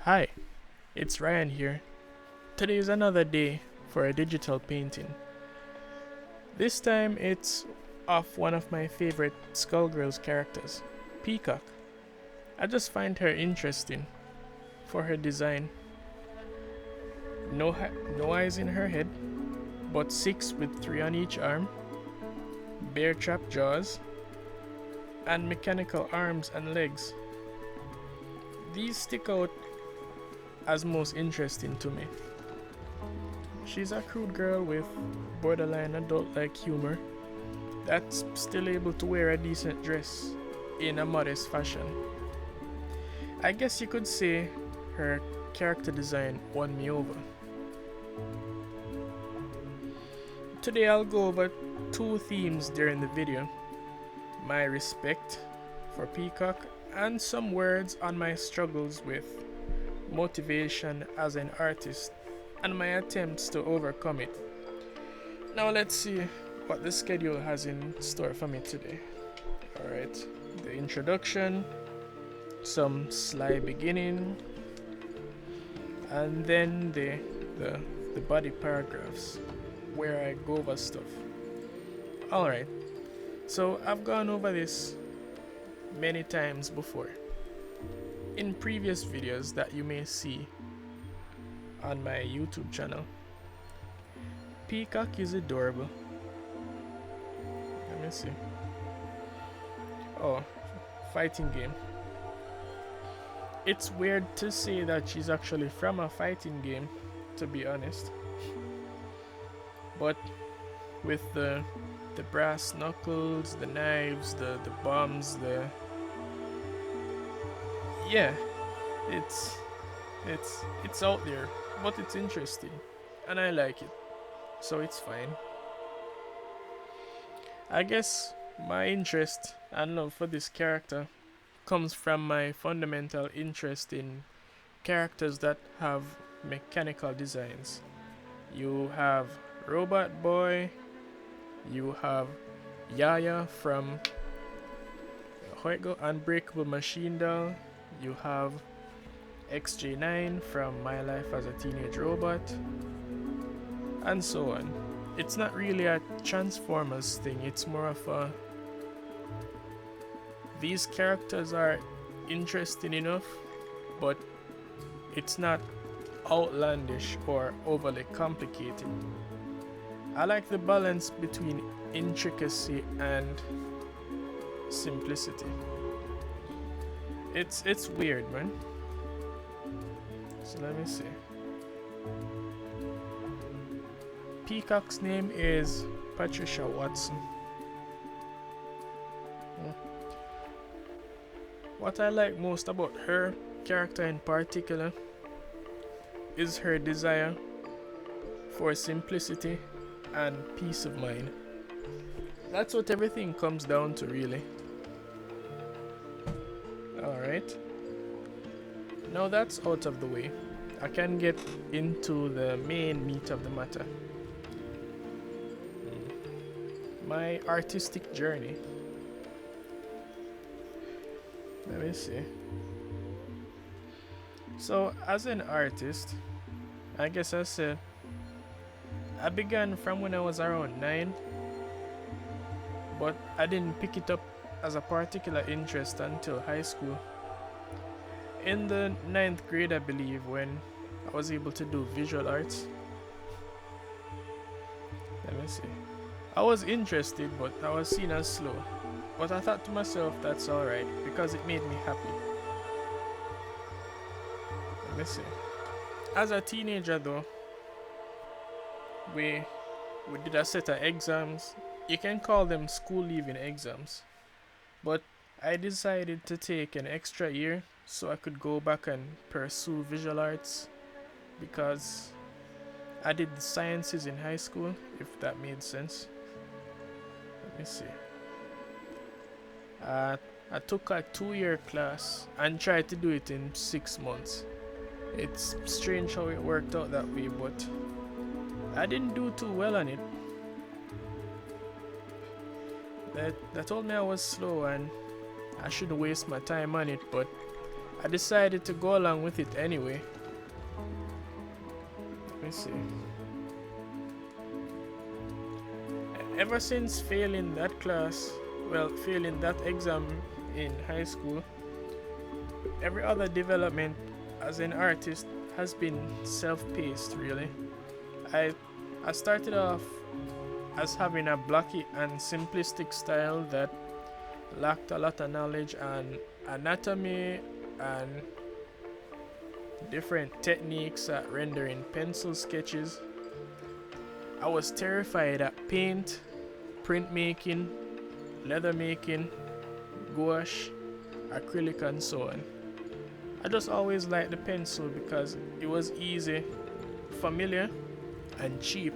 Hi, it's Ryan here. Today is another day for a digital painting. This time it's of one of my favorite Skullgirls characters, Peacock. I just find her interesting for her design. No eyes in her head, but 6 with 3 on each arm, bear trap jaws, and mechanical arms and legs. These stick out as most interesting to me. She's a crude girl with borderline adult-like humor that's still able to wear a decent dress in a modest fashion. I guess you could say her character design won me over. Today I'll go over 2 themes during the video: my respect for Peacock and some words on my struggles with motivation as an artist and my attempts to overcome it. Now let's see what the schedule has in store for me today. Alright, the introduction, some sly beginning, and then the body paragraphs where I go over stuff. Alright, so I've gone over this many times before in previous videos that you may see on my YouTube channel. Peacock is adorable. Let me see. Oh, fighting game. It's weird to say that she's actually from a fighting game, to be honest. But with the brass knuckles, the knives, the bombs, yeah, it's out there, but it's interesting and I like it, so it's fine. I guess my interest and love for this character comes from my fundamental interest in characters that have mechanical designs. You have Robot Boy, you have Yaya from Unbreakable Machine Doll, you have XJ9 from My Life as a Teenage Robot, and so on. It's not really a Transformers thing, it's more of a... These characters are interesting enough, but it's not outlandish or overly complicated. I like the balance between intricacy and simplicity. It's weird, man. So let me see. Peacock's name is Patricia Watson. What I like most about her character in particular is her desire for simplicity and peace of mind. That's what everything comes down to, really. Alright. Now that's out of the way, I can get into the main meat of the matter. My artistic journey. Let me see. So, as an artist, I guess I said, I began from when I was around 9, but I didn't pick it up as a particular interest until high school. In the 9th grade, I believe, when I was able to do visual arts. Let me see. I was interested, but I was seen as slow. But I thought to myself, that's alright, because it made me happy. Let me see. As a teenager though, we did a set of exams. You can call them school leaving exams. But I decided to take an extra year so I could go back and pursue visual arts, because I did the sciences in high school, if that made sense. Let me see. I took a 2-year class and tried to do it in 6 months. It's strange how it worked out that way, but I didn't do too well on it. That told me I was slow and I shouldn't waste my time on it, but I decided to go along with it anyway. Let me see. Ever since failing that class, well, failing that exam in high school, every other development as an artist has been self-paced, really. I started off as having a blocky and simplistic style that lacked a lot of knowledge on anatomy and different techniques at rendering pencil sketches. I was terrified at paint, printmaking, leather making, gouache, acrylic, and so on. I just always liked the pencil because it was easy, familiar, and cheap.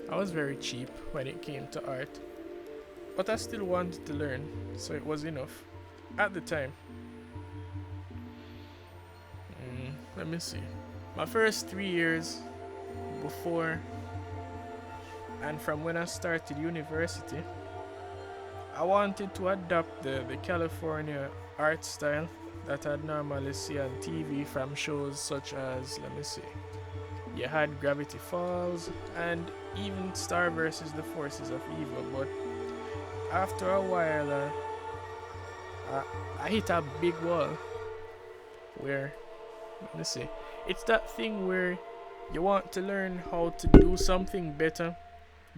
I was very cheap when it came to art, but I still wanted to learn, so it was enough at the time. Let me see. My first 3 years before and from when I started university, I wanted to adopt the California art style that I'd normally see on TV from shows such as, let me see, you had Gravity Falls and even Star vs. the Forces of Evil, but after a while I hit a big wall where, let me see, it's that thing where you want to learn how to do something better,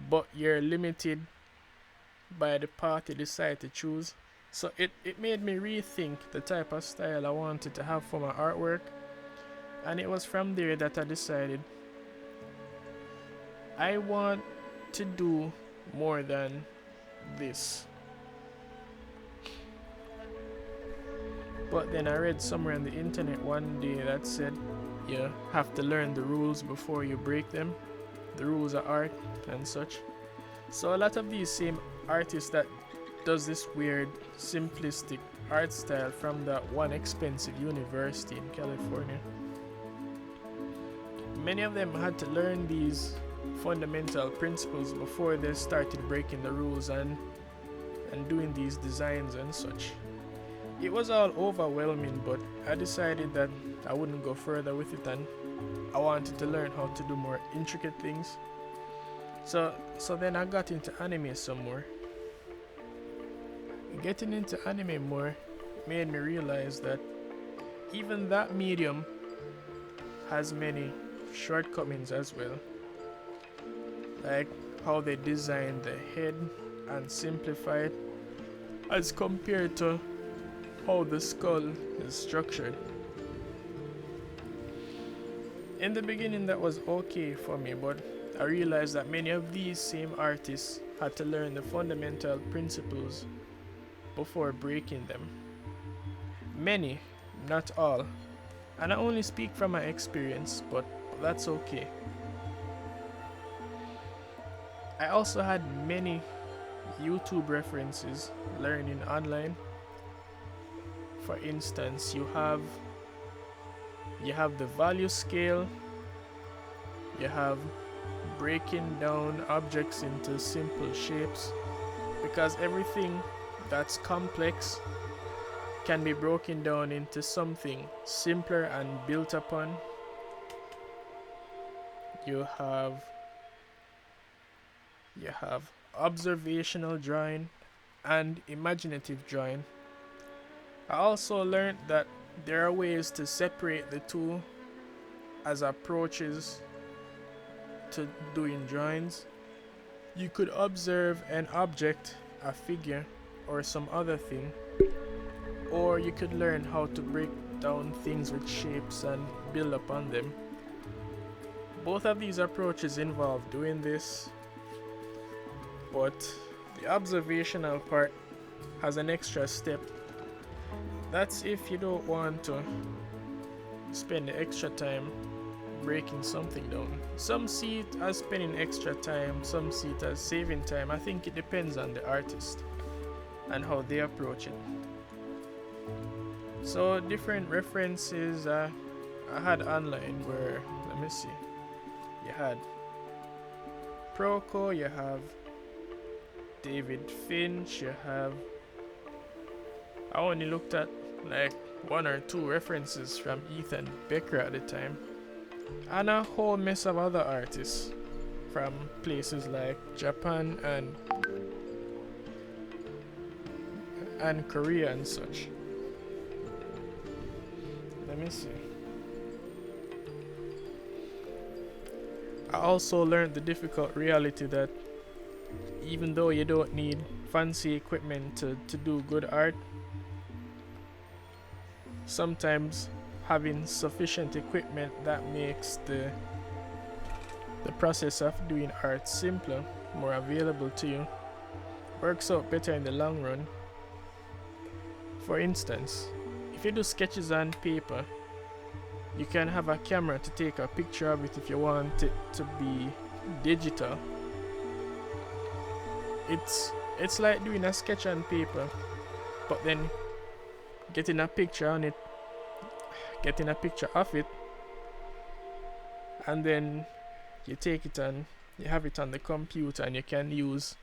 but you're limited by the path you decide to choose. So it made me rethink the type of style I wanted to have for my artwork, and it was from there that I decided I want to do more than this. But then I read somewhere on the internet one day that said you have to learn the rules before you break them, the rules of art and such. So a lot of these same artists that does this weird simplistic art style from that one expensive university in California, many of them had to learn these fundamental principles before they started breaking the rules and doing these designs and such. It was all overwhelming, but I decided that I wouldn't go further with it, and I wanted to learn how to do more intricate things. So then I got into anime some more. Getting into anime more made me realize that even that medium has many shortcomings as well. Like how they design the head and simplify it as compared to how the skull is structured. In the beginning that was okay for me, but I realized that many of these same artists had to learn the fundamental principles before breaking them. Many, not all. And I only speak from my experience, but that's okay. I also had many YouTube references learning online. For instance, you have the value scale, you have breaking down objects into simple shapes, because everything that's complex can be broken down into something simpler and built upon. You have observational drawing and imaginative drawing. I also learned that there are ways to separate the two as approaches to doing drawings. You could observe an object, a figure, or some other thing, or you could learn how to break down things with shapes and build upon them. Both of these approaches involve doing this, but the observational part has an extra step. That's if you don't want to spend the extra time breaking something down. Some see it as spending extra time, some see it as saving time. I think it depends on the artist and how they approach it. So different references I had online were, let me see, you had Proco, you have David Finch, you have I only looked at like one or two references from Ethan Becker at the time, and a whole mess of other artists from places like Japan and Korea and such. Let me see. I also learned the difficult reality that even though you don't need fancy equipment to do good art, sometimes having sufficient equipment that makes the process of doing art simpler, more available to you, works out better in the long run. For instance, if you do sketches on paper, you can have a camera to take a picture of it if you want it to be digital. It's like doing a sketch on paper, but then getting a picture of it, and then you take it and you have it on the computer, and you can use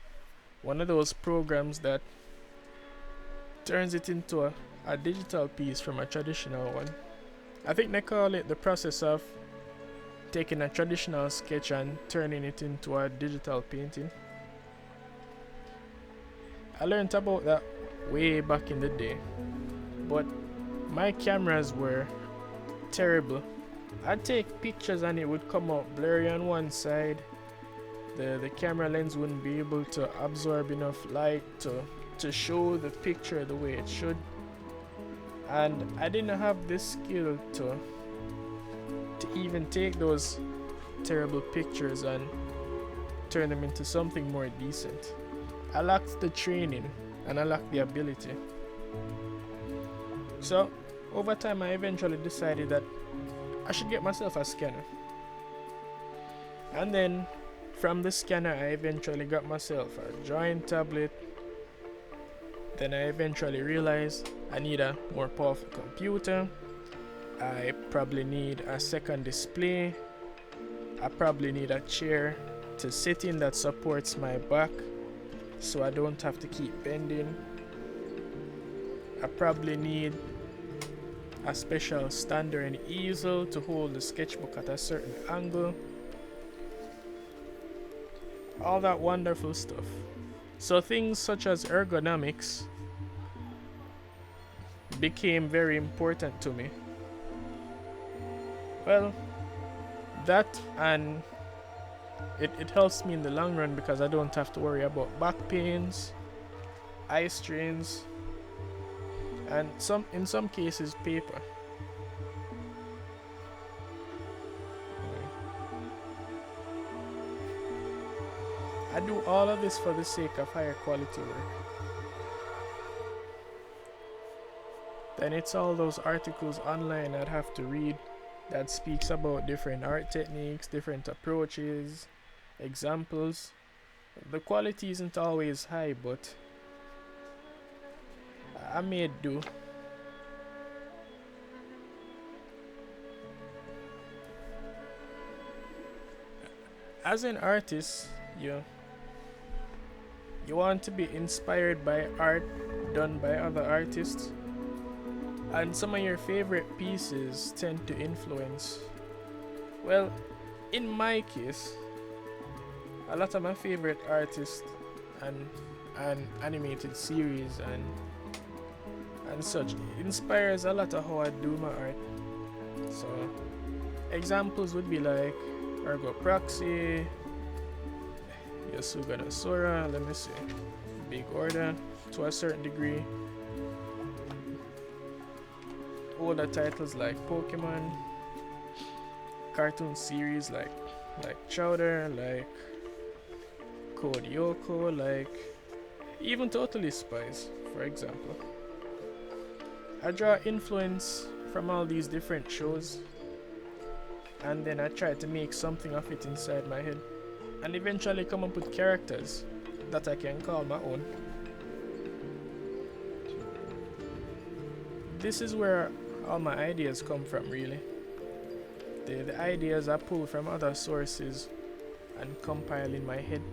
one of those programs that turns it into a digital piece from a traditional one. I think they call it the process of taking a traditional sketch and turning it into a digital painting. I learned about that way back in the day, but my cameras were terrible. I'd take pictures and it would come out blurry on one side. The camera lens wouldn't be able to absorb enough light to show the picture the way it should. And I didn't have the skill to even take those terrible pictures and turn them into something more decent. I lacked the training and I lacked the ability. So over time I eventually decided that I should get myself a scanner. And then from the scanner I eventually got myself a drawing tablet. Then I eventually realized I need a more powerful computer. I probably need a second display. I probably need a chair to sit in that supports my back so I don't have to keep bending. I probably need a special stand or an easel to hold the sketchbook at a certain angle. All that wonderful stuff. So things such as ergonomics became very important to me. Well, that and it helps me in the long run because I don't have to worry about back pains, eye strains, and in some cases paper. I do all of this for the sake of higher quality work. Then it's all those articles online I'd have to read that speaks about different art techniques, different approaches, examples. The quality isn't always high, but I made do. As an artist, you want to be inspired by art done by other artists, and some of your favorite pieces tend to influence. Well, in my case, a lot of my favorite artists and animated series and such inspires a lot of how I do my art. So examples would be like Ergo Proxy, Yasuga no Sora, let me see, Big Order to a certain degree. Older titles like Pokemon, cartoon series like Chowder, like Code Lyoko, like even Totally Spies, for example. I draw influence from all these different shows, and then I try to make something of it inside my head, and eventually come up with characters that I can call my own. This is where all my ideas come from, really. The ideas I pull from other sources and compile in my head.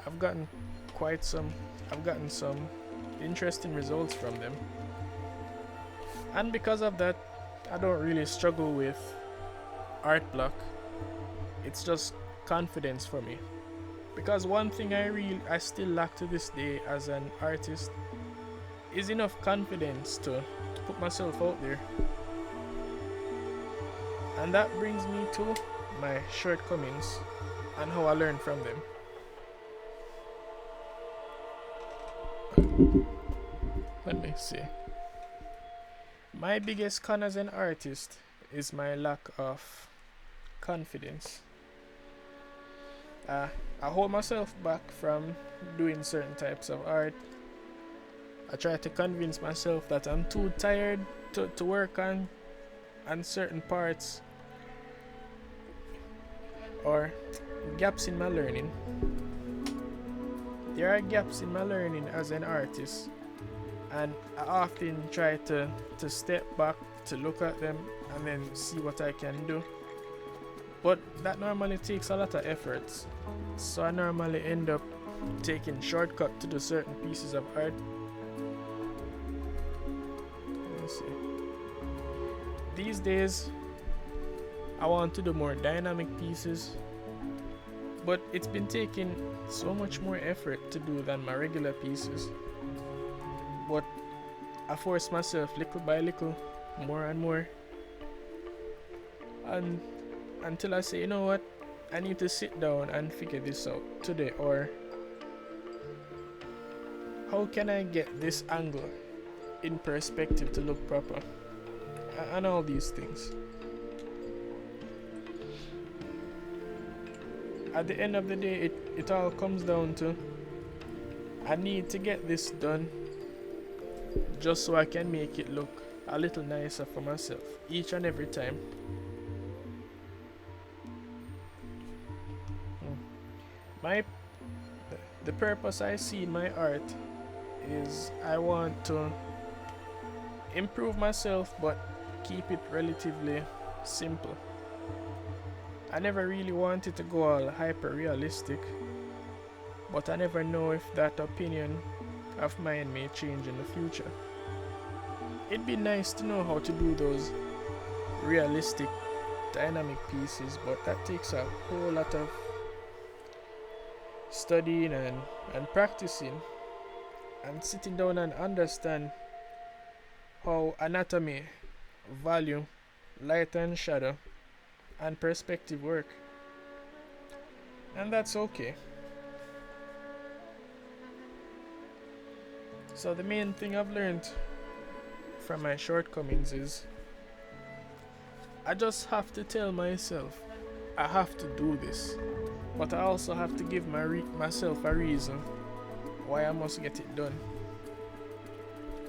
I've gotten I've gotten some interesting results from them. And because of that, I don't really struggle with art block. It's just confidence for me. Because one thing I still lack to this day as an artist is enough confidence to put myself out there. And that brings me to my shortcomings and how I learn from them. Let me see. My biggest con as an artist is my lack of confidence. I hold myself back from doing certain types of art. I try to convince myself that I'm too tired to work on certain parts, or gaps in my learning. There are gaps in my learning as an artist, and I often try to step back to look at them and then see what I can do. But that normally takes a lot of effort, so I normally end up taking shortcut to do certain pieces of art. Let me see. These days, I want to do more dynamic pieces, but it's been taking so much more effort to do than my regular pieces. But I force myself little by little, more and more, and until I say, you know what, I need to sit down and figure this out today, or how can I get this angle in perspective to look proper, and all these things. At the end of the day, it all comes down to, I need to get this done just so I can make it look a little nicer for myself each and every time. The purpose I see in my art is I want to improve myself but keep it relatively simple. I never really wanted to go all hyper realistic, but I never know if that opinion of mine may change in the future. It'd be nice to know how to do those realistic dynamic pieces, but that takes a whole lot of studying and practicing and sitting down and understand how anatomy, volume, light and shadow, and perspective work. And that's okay. So the main thing I've learned from my shortcomings is I just have to tell myself I have to do this, but I also have to give myself a reason why I must get it done.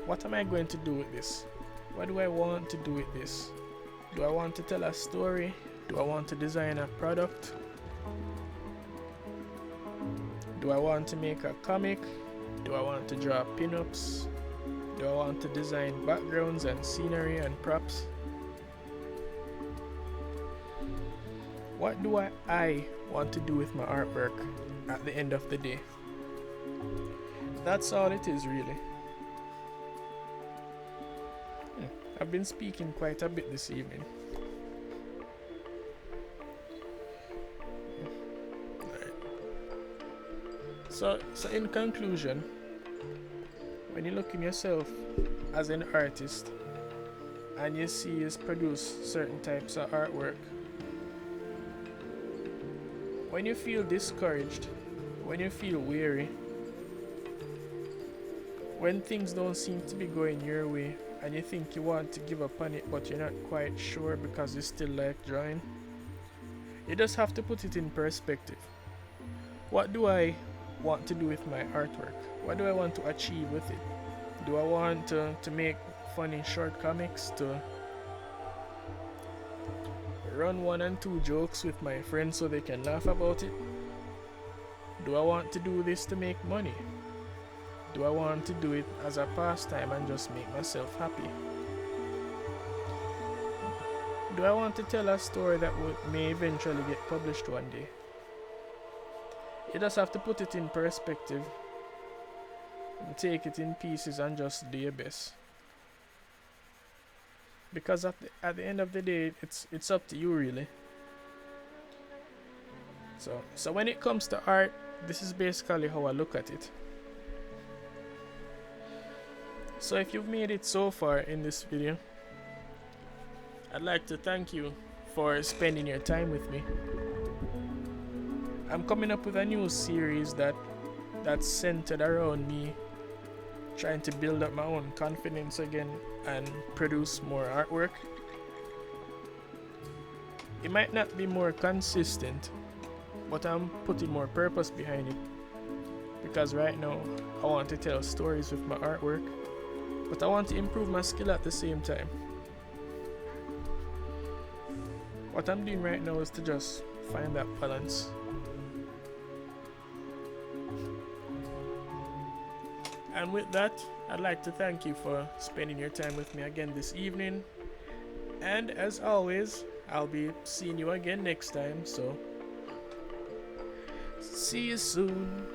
What am I going to do with this? What do I want to do with this? Do I want to tell a story? Do I want to design a product? Do I want to make a comic? Do I want to draw pin-ups? Do I want to design backgrounds and scenery and props? What do I want to do with my artwork at the end of the day? That's all it is, really. I've been speaking quite a bit this evening. So in conclusion, when you look in yourself as an artist and you see us produce certain types of artwork, when you feel discouraged, when you feel weary, when things don't seem to be going your way and you think you want to give up on it but you're not quite sure because you still like drawing, you just have to put it in perspective. What do I want to do with my artwork? What do I want to achieve with it? Do I want to make funny short comics, to run 1 and 2 jokes with my friends so they can laugh about it? Do I want to do this to make money? Do I want to do it as a pastime and just make myself happy? Do I want to tell a story that may eventually get published one day? You just have to put it in perspective take it in pieces and just do your best. Because at the end of the day, it's up to you really. So when it comes to art, this is basically how I look at it. So if you've made it so far in this video, I'd like to thank you for spending your time with me. I'm coming up with a new series that's centered around me trying to build up my own confidence again and produce more artwork. It might not be more consistent, but I'm putting more purpose behind it, because right now I want to tell stories with my artwork, but I want to improve my skill at the same time. What I'm doing right now is to just find that balance. And with that, I'd like to thank you for spending your time with me again this evening. And as always, I'll be seeing you again next time, so see you soon.